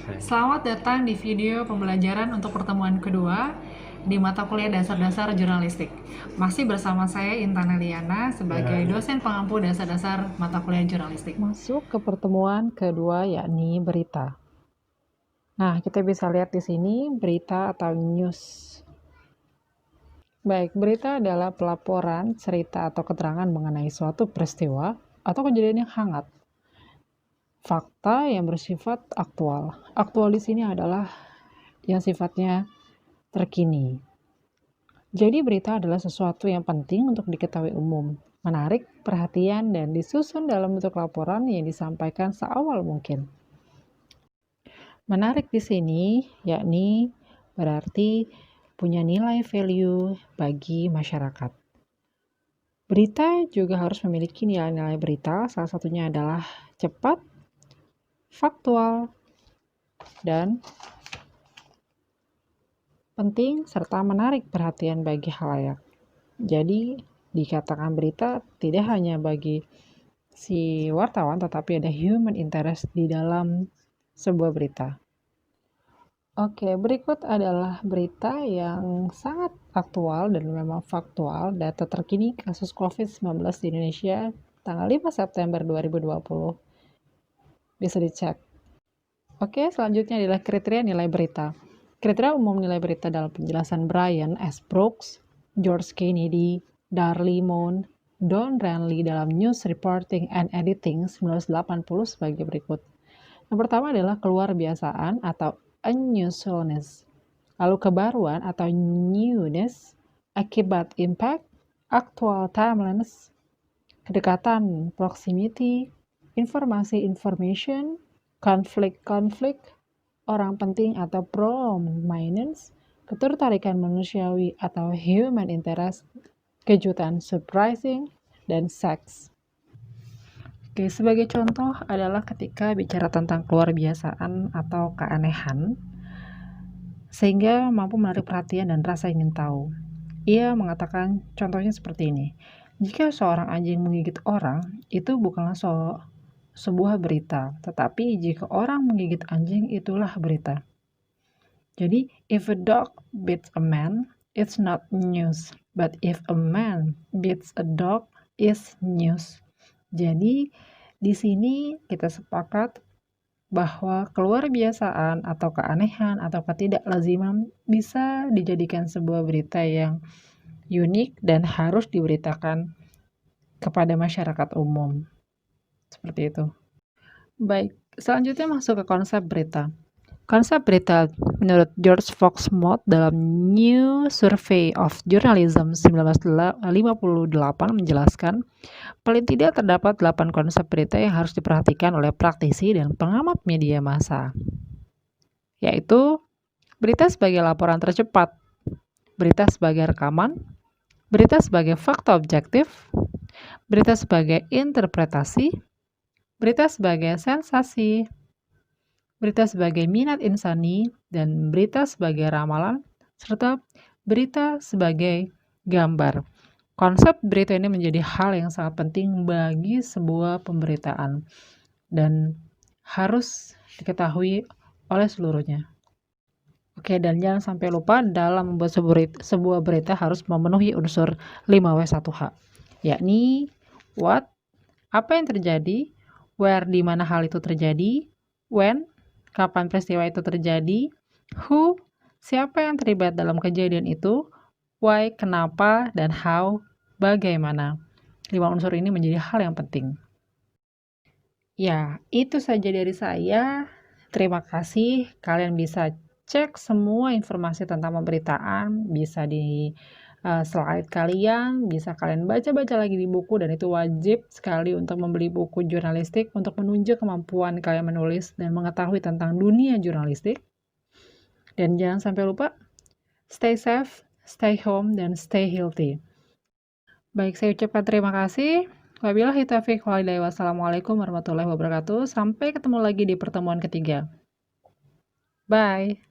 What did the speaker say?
Selamat datang di video pembelajaran untuk pertemuan kedua di mata kuliah dasar-dasar jurnalistik. Masih bersama saya Intan Eliana sebagai dosen pengampu dasar-dasar mata kuliah jurnalistik. Masuk ke pertemuan kedua yakni berita. Nah, kita bisa lihat di sini berita atau news. Baik, berita adalah pelaporan, cerita atau keterangan mengenai suatu peristiwa atau kejadian yang hangat. Fakta yang bersifat aktual. Aktual di sini adalah yang sifatnya terkini. Jadi berita adalah sesuatu yang penting untuk diketahui umum, menarik perhatian dan disusun dalam bentuk laporan yang disampaikan seawal mungkin. Menarik di sini yakni berarti punya nilai value bagi masyarakat. Berita juga harus memiliki nilai-nilai berita, salah satunya adalah cepat, faktual, dan penting serta menarik perhatian bagi khalayak. Jadi dikatakan berita tidak hanya bagi si wartawan tetapi ada human interest di dalam sebuah berita. Oke, berikut adalah berita yang sangat aktual dan memang faktual, data terkini kasus COVID-19 di Indonesia tanggal 5 September 2020. Bisa dicek. Oke, selanjutnya adalah kriteria nilai berita. Kriteria umum nilai berita dalam penjelasan Brian S. Brooks, George Kennedy, Darlie Moon, Don Renly dalam News Reporting and Editing 1980 sebagai berikut. Yang pertama adalah keluar biasaan atau unusualness. Lalu kebaruan atau newness, akibat impact, actual timeliness, kedekatan proximity, informasi information, konflik, orang penting atau prominence, ketertarikan manusiawi atau human interest, kejutan surprising, dan sex. Oke, sebagai contoh adalah ketika bicara tentang keluar biasaan atau keanehan, sehingga mampu menarik perhatian dan rasa ingin tahu. Ia mengatakan contohnya seperti ini. Jika seorang anjing menggigit orang, itu bukanlah sebuah berita, tetapi jika orang menggigit anjing, itulah berita. Jadi, if a dog beats a man, it's not news. But if a man beats a dog, it's news. Jadi, di sini kita sepakat bahwa keluar biasaan atau keanehan atau ketidaklaziman bisa dijadikan sebuah berita yang unik dan harus diberitakan kepada masyarakat umum. Seperti itu. Baik, selanjutnya masuk ke konsep berita. Konsep berita menurut George Fox Moore dalam New Survey of Journalism 1958 menjelaskan, paling tidak terdapat 8 konsep berita yang harus diperhatikan oleh praktisi dan pengamat media massa, yaitu berita sebagai laporan tercepat, berita sebagai rekaman, berita sebagai fakta objektif, berita sebagai interpretasi, berita sebagai sensasi, berita sebagai minat insani, dan berita sebagai ramalan, serta berita sebagai gambar. Konsep berita ini menjadi hal yang sangat penting bagi sebuah pemberitaan dan harus diketahui oleh seluruhnya. Oke, dan jangan sampai lupa dalam membuat sebuah berita harus memenuhi unsur 5W1H, yakni what, apa yang terjadi, where, di mana hal itu terjadi, when, kapan peristiwa itu terjadi, who, siapa yang terlibat dalam kejadian itu, why, kenapa, dan how, bagaimana. 5 unsur ini menjadi hal yang penting. Ya, itu saja dari saya. Terima kasih. Kalian bisa cek semua informasi tentang pemberitaan, bisa di slide kalian, bisa kalian baca-baca lagi di buku, dan itu wajib sekali untuk membeli buku jurnalistik untuk menunjuk kemampuan kalian menulis dan mengetahui tentang dunia jurnalistik. Dan jangan sampai lupa, stay safe, stay home, dan stay healthy. Baik, saya ucapkan terima kasih. Wabillahi taufiq wal hidayah. Wassalamualaikum warahmatullahi wabarakatuh. Sampai ketemu lagi di pertemuan ketiga. Bye.